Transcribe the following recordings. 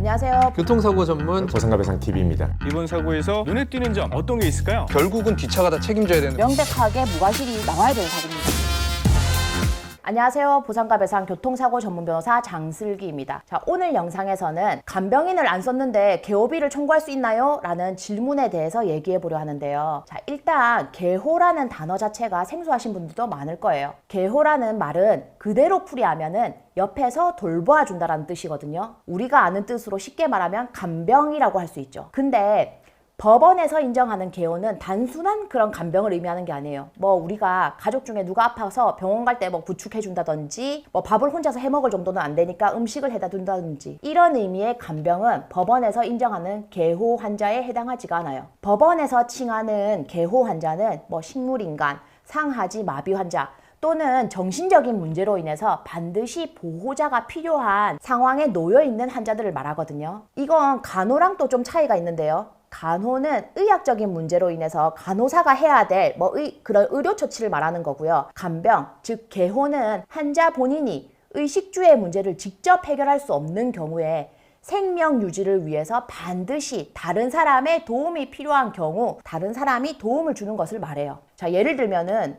안녕하세요. 교통사고 전문 보상가배상TV입니다. 이번 사고에서 눈에 띄는 점 어떤 게 있을까요? 결국은 뒷차가 다 책임져야 되는 명백하게 무과실이 나와야 되는 사고입니다. 안녕하세요. 보상가배상 교통사고 전문 변호사 장슬기입니다. 자, 오늘 영상에서는 간병인을 안 썼는데 개호비를 청구할 수 있나요? 라는 질문에 대해서 얘기해 보려 하는데요. 자, 일단 개호라는 단어 자체가 생소하신 분들도 많을 거예요. 개호라는 말은 그대로 풀이하면은 옆에서 돌보아 준다라는 뜻이거든요. 우리가 아는 뜻으로 쉽게 말하면 간병이라고 할 수 있죠. 근데 법원에서 인정하는 개호는 단순한 그런 간병을 의미하는 게 아니에요. 뭐 우리가 가족 중에 누가 아파서 병원 갈 때 뭐 부축해 준다든지 뭐 밥을 혼자서 해 먹을 정도는 안 되니까 음식을 해다 준다든지 이런 의미의 간병은 법원에서 인정하는 개호 환자에 해당하지가 않아요. 법원에서 칭하는 개호 환자는 뭐 식물인간, 상하지 마비 환자 또는 정신적인 문제로 인해서 반드시 보호자가 필요한 상황에 놓여 있는 환자들을 말하거든요. 이건 간호랑 또 좀 차이가 있는데요. 간호는 의학적인 문제로 인해서 간호사가 해야 될 그런 의료 처치를 말하는 거고요. 간병, 즉 개호는 환자 본인이 의식주의 문제를 직접 해결할 수 없는 경우에 생명 유지를 위해서 반드시 다른 사람의 도움이 필요한 경우 다른 사람이 도움을 주는 것을 말해요. 자, 예를 들면은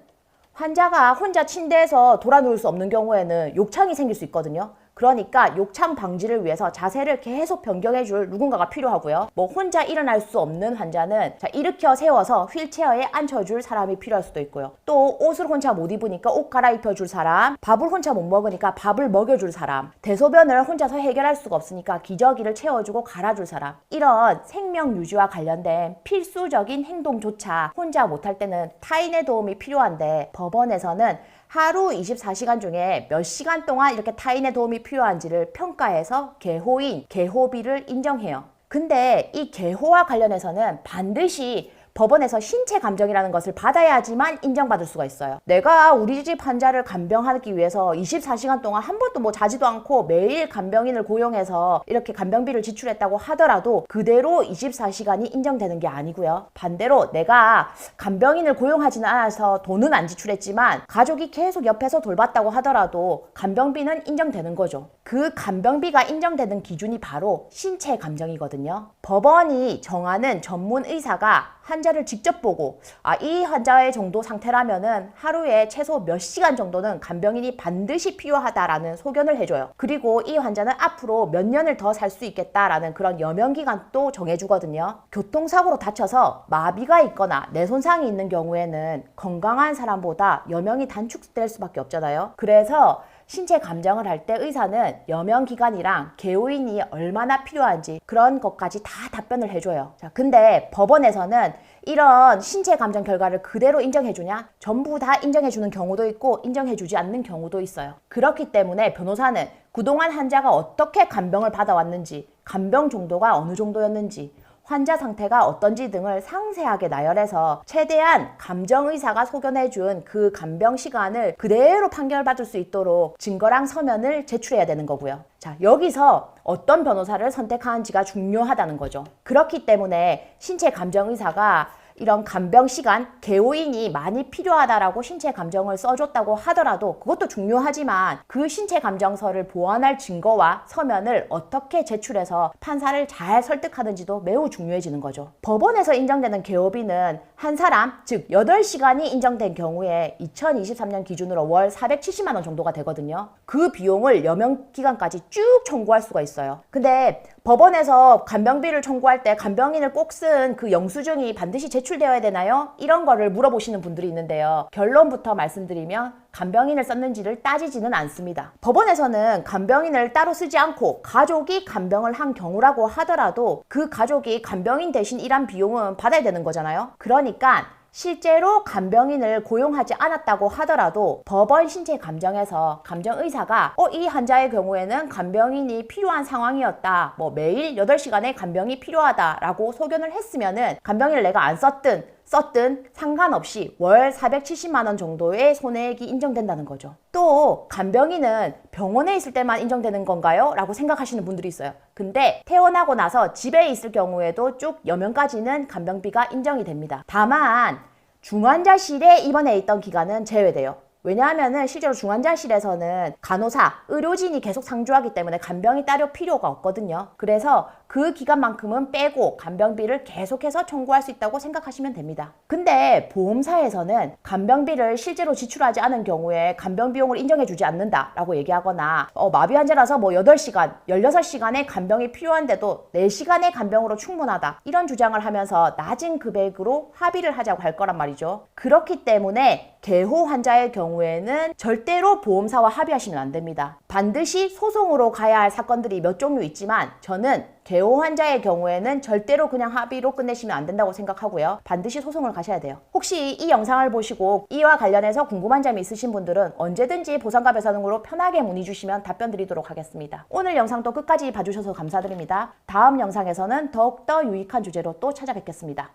환자가 혼자 침대에서 돌아 누울 수 없는 경우에는 욕창이 생길 수 있거든요. 그러니까 욕창 방지를 위해서 자세를 계속 변경해줄 누군가가 필요하고요. 뭐 혼자 일어날 수 없는 환자는 일으켜 세워서 휠체어에 앉혀줄 사람이 필요할 수도 있고요. 또 옷을 혼자 못 입으니까 옷 갈아입혀줄 사람, 밥을 혼자 못 먹으니까 밥을 먹여줄 사람, 대소변을 혼자서 해결할 수가 없으니까 기저귀를 채워주고 갈아줄 사람, 이런 생명 유지와 관련된 필수적인 행동조차 혼자 못할 때는 타인의 도움이 필요한데 법원에서는 하루 24시간 중에 몇 시간 동안 이렇게 타인의 도움이 필요한지를 평가해서 개호인, 개호비를 인정해요. 근데 이 개호와 관련해서는 반드시 법원에서 신체 감정이라는 것을 받아야지만 인정받을 수가 있어요. 내가 우리 집 환자를 간병하기 위해서 24시간 동안 한 번도 뭐 자지도 않고 매일 간병인을 고용해서 이렇게 간병비를 지출했다고 하더라도 그대로 24시간이 인정되는 게 아니고요. 반대로 내가 간병인을 고용하지는 않아서 돈은 안 지출했지만 가족이 계속 옆에서 돌봤다고 하더라도 간병비는 인정되는 거죠. 그 간병비가 인정되는 기준이 바로 신체 감정이거든요. 법원이 정하는 전문 의사가 환자를 직접 보고 이 환자의 정도 상태라면은 하루에 최소 몇 시간 정도는 간병인이 반드시 필요하다라는 소견을 해줘요. 그리고 이 환자는 앞으로 몇 년을 더 살 수 있겠다라는 그런 여명기간도 정해주거든요. 교통사고로 다쳐서 마비가 있거나 뇌손상이 있는 경우에는 건강한 사람보다 여명이 단축될 수밖에 없잖아요. 그래서 신체 감정을 할 때 의사는 여명기간이랑 개호인이 얼마나 필요한지 그런 것까지 다 답변을 해줘요. 자, 근데 법원에서는 이런 신체 감정 결과를 그대로 인정해주냐? 전부 다 인정해주는 경우도 있고 인정해주지 않는 경우도 있어요. 그렇기 때문에 변호사는 그동안 환자가 어떻게 간병을 받아왔는지, 간병 정도가 어느 정도였는지, 환자 상태가 어떤지 등을 상세하게 나열해서 최대한 감정의사가 소견해준 그 간병 시간을 그대로 판결받을 수 있도록 증거랑 서면을 제출해야 되는 거고요. 자, 여기서 어떤 변호사를 선택하는지가 중요하다는 거죠. 그렇기 때문에 신체 감정의사가 이런 간병 시간, 개호인이 많이 필요하다라고 신체 감정을 써줬다고 하더라도 그것도 중요하지만 그 신체 감정서를 보완할 증거와 서면을 어떻게 제출해서 판사를 잘 설득하는지도 매우 중요해지는 거죠. 법원에서 인정되는 개호비는 한 사람, 즉 8시간이 인정된 경우에 2023년 기준으로 월 470만 원 정도가 되거든요. 그 비용을 여명기간까지 쭉 청구할 수가 있어요. 근데 법원에서 간병비를 청구할 때 간병인을 꼭 쓴 그 영수증이 반드시 제출되어야 되나요? 이런 거를 물어보시는 분들이 있는데요. 결론부터 말씀드리면 간병인을 썼는지를 따지지는 않습니다. 법원에서는 간병인을 따로 쓰지 않고 가족이 간병을 한 경우라고 하더라도 그 가족이 간병인 대신 일한 비용은 받아야 되는 거잖아요. 그러니까 실제로 간병인을 고용하지 않았다고 하더라도 법원 신체 감정에서 감정의사가 이 환자의 경우에는 간병인이 필요한 상황이었다. 매일 8시간의 간병이 필요하다라고 소견을 했으면은 간병인을 내가 안 썼든 상관없이 월 470만 원 정도의 손해액이 인정된다는 거죠. 또 간병인은 병원에 있을 때만 인정되는 건가요? 라고 생각하시는 분들이 있어요. 근데 퇴원하고 나서 집에 있을 경우에도 쭉 여명까지는 간병비가 인정이 됩니다. 다만 중환자실에 입원해 있던 기간은 제외돼요. 왜냐하면은 실제로 중환자실에서는 간호사, 의료진이 계속 상주하기 때문에 간병이 따로 필요가 없거든요. 그래서 그 기간만큼은 빼고 간병비를 계속해서 청구할 수 있다고 생각하시면 됩니다. 근데 보험사에서는 간병비를 실제로 지출하지 않은 경우에 간병 비용을 인정해주지 않는다라고 얘기하거나 마비 환자라서 뭐 8시간, 16시간의 간병이 필요한데도 4시간의 간병으로 충분하다 이런 주장을 하면서 낮은 금액으로 합의를 하자고 할 거란 말이죠. 그렇기 때문에 개호 환자의 경우에는 절대로 보험사와 합의하시면 안 됩니다. 반드시 소송으로 가야 할 사건들이 몇 종류 있지만 저는 개호 환자의 경우에는 절대로 그냥 합의로 끝내시면 안 된다고 생각하고요. 반드시 소송을 가셔야 돼요. 혹시 이 영상을 보시고 이와 관련해서 궁금한 점이 있으신 분들은 언제든지 보상과 배상으로 편하게 문의 주시면 답변 드리도록 하겠습니다. 오늘 영상도 끝까지 봐주셔서 감사드립니다. 다음 영상에서는 더욱더 유익한 주제로 또 찾아뵙겠습니다.